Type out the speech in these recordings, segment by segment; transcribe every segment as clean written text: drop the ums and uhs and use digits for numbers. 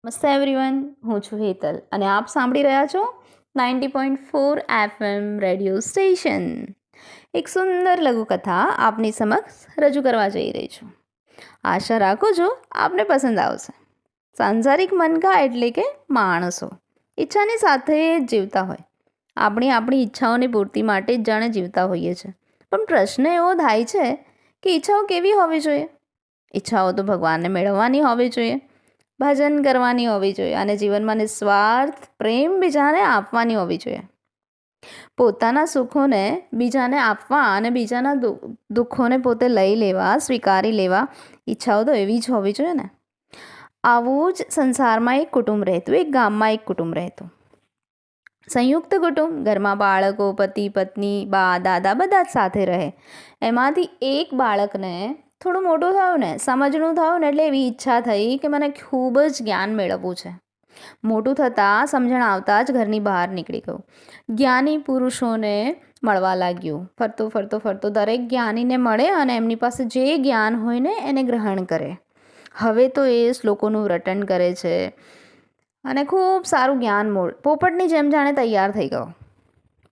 નમસ્તે એવરીવન, હું છું હેતલ અને આપ સાંભળી રહ્યા છો 90.4 FM રેડિયો સ્ટેશન. એક સુંદર લઘુકથા આપની સમક્ષ રજૂ કરવા જઈ રહી છું. આશા રાખું છું આપને પસંદ આવશે. સાંસારિક મનકા એટલે કે માણસો ઈચ્છાની સાથે જ જીવતા હોય. આપણી ઈચ્છાઓની પૂર્તિ માટે જ જાણે જીવતા હોઈએ છીએ. પણ પ્રશ્ન એવો થાય છે કે ઈચ્છાઓ કેવી હોવી જોઈએ? ઈચ્છાઓ તો ભગવાનને મેળવવાની હોવી જોઈએ, ભજન કરવાની હોવી જોઈએ અને જીવનમાં નિસ્વાર્થ પ્રેમ બીજાને આપવાની હોવી જોઈએ. પોતાના સુખોને બીજાને આપવા અને બીજાના દુઃખોને પોતે લઈ લેવા, સ્વીકારી લેવા ઈચ્છાઓ તો એવી જ હોવી જોઈએ ને. આવું જ સંસારમાં એક કુટુંબ રહેતું, એક ગામમાં એક કુટુંબ રહેતું. સંયુક્ત કુટુંબ, ઘરમાં બાળકો, પતિ પત્ની, બા દાદા બધા જ સાથે રહે. એમાંથી એક બાળકને થોડું મોટું થયું ને, સમજણું થયું ને, એટલે એવી ઈચ્છા થઈ કે મને ખૂબ જ જ્ઞાન મેળવવું છે. મોટું થતાં સમજણ આવતા જ ઘરની બહાર નીકળી ગયું. જ્ઞાની પુરુષોને મળવા લાગ્યું. ફરતો દરેક જ્ઞાનીને મળે અને એમની પાસે જે જ્ઞાન હોય ને એને ગ્રહણ કરે. હવે તો એ શ્લોકોનું રટન કરે છે અને ખૂબ સારું જ્ઞાન પોપટની જેમ જાણે તૈયાર થઈ ગયો.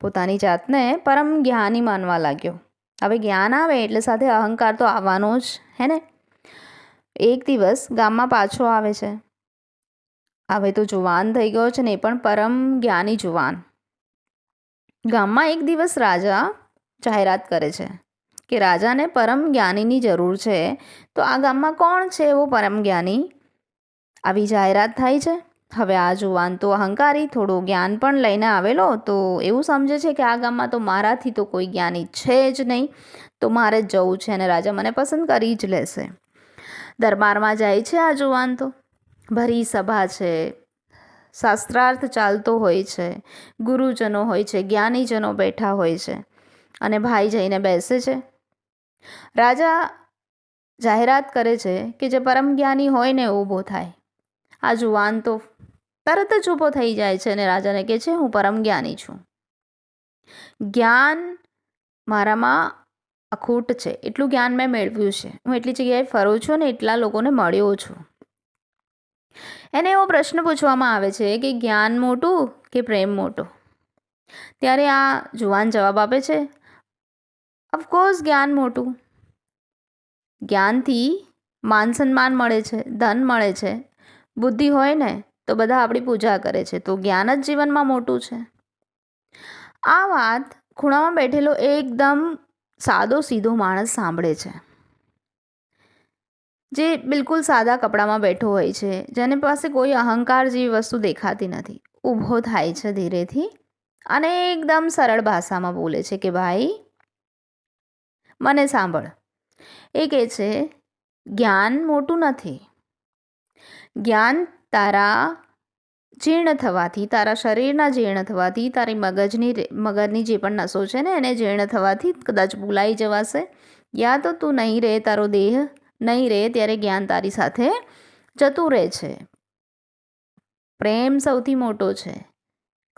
પોતાની જાતને પરમ જ્ઞાની માનવા લાગ્યો. હવે જ્ઞાન આવે એટલે સાથે અહંકાર તો આવવાનો જ હે ને. એક દિવસ ગામમાં પાછો આવે છે. હવે તો જુવાન થઈ ગયો છે ને, એ પણ પરમ જ્ઞાની જુવાન. ગામમાં એક દિવસ રાજા જાહેરાત કરે છે કે રાજાને પરમ જ્ઞાનીની જરૂર છે. તો આ ગામમાં કોણ છે એવો પરમ જ્ઞાની? આવી જાહેરાત થાય છે. હવે આ જુવાન તો અહંકારી, થોડું જ્ઞાન પણ લઈને આવેલો, તો એવું સમજે છે કે આ ગામમાં તો મારાથી તો કોઈ જ્ઞાની છે જ નહીં, તો મારે જ જવું છે અને રાજા મને પસંદ કરી જ લેશે. દરબારમાં જાય છે આ જુવાન. તો ભરી સભા છે, શાસ્ત્રાર્થ ચાલતો હોય છે, ગુરુજનો હોય છે, જ્ઞાનીજનો બેઠા હોય છે અને ભાઈ જઈને બેસે છે. રાજા જાહેરાત કરે છે કે જે પરમ જ્ઞાની હોય ને ઊભો થાય. આ જુવાન તો તરત જ ઊભો થઈ જાય છે અને રાજાને કહે છે, હું પરમ જ્ઞાની છું. જ્ઞાન મારામાં અખૂટ છે, એટલું જ્ઞાન મેં મેળવ્યું છે, હું એટલી જગ્યાએ ફરું છું અને એટલા લોકોને મળ્યો છું. એને એવો પ્રશ્ન પૂછવામાં આવે છે કે જ્ઞાન મોટું કે પ્રેમ મોટો? ત્યારે આ જુવાન જવાબ આપે છે, ઓફકોર્સ જ્ઞાન મોટું. જ્ઞાનથી માન સન્માન મળે છે, ધન મળે છે, બુદ્ધિ હોય ને તો બધા આપણી પૂજા કરે છે, તો જ્ઞાન જ જીવનમાં મોટું છે. આ વાત ખૂણામાં બેઠેલો એકદમ સાદો સીધો માણસ સાંભળે છે, જે બિલકુલ સાદા કપડામાં બેઠો હોય છે, જેની પાસે કોઈ અહંકાર જેવી વસ્તુ દેખાતી નથી. ઊભો થાય છે ધીરેથી અને એકદમ સરળ ભાષામાં બોલે છે કે ભાઈ મને સાંભળ. એ કહે છે, જ્ઞાન મોટું નથી. જ્ઞાન તારા જીર્ણ થવાથી, તારા શરીરના જીર્ણ થવાથી, તારી મગજની જે પણ નસો છે ને એને જીર્ણ થવાથી કદાચ ભૂલાઈ જવાશે, યા તો તું નહીં રહે, તારો દેહ નહીં રહે ત્યારે જ્ઞાન તારી સાથે જતું રહે છે. પ્રેમ સૌથી મોટો છે.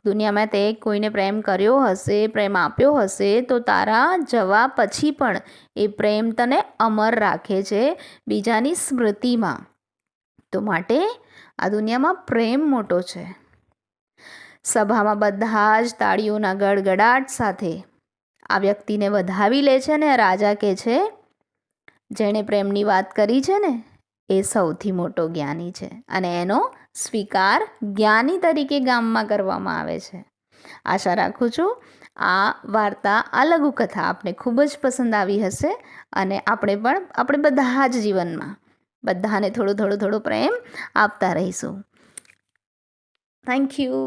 દુનિયામાં તે કોઈને પ્રેમ કર્યો હશે, પ્રેમ આપ્યો હશે, તો તારા જવા પછી પણ એ પ્રેમ તને અમર રાખે છે બીજાની સ્મૃતિમાં. તો માટે આ દુનિયામાં પ્રેમ મોટો છે. સભામાં બધા જ તાળીઓના ગડગડાટ સાથે આ વ્યક્તિને વધાવી લે છે ને રાજા કહે છે, જેણે પ્રેમની વાત કરી છે ને એ સૌથી મોટો જ્ઞાની છે અને એનો સ્વીકાર જ્ઞાની તરીકે ગામમાં કરવામાં આવે છે. આશા રાખું છું આ વાર્તા, આ લઘુકથા આપને ખૂબ જ પસંદ આવી હશે અને આપણે બધા જ જીવનમાં બધાને થોડો પ્રેમ આપતા રહીશું. Thank you.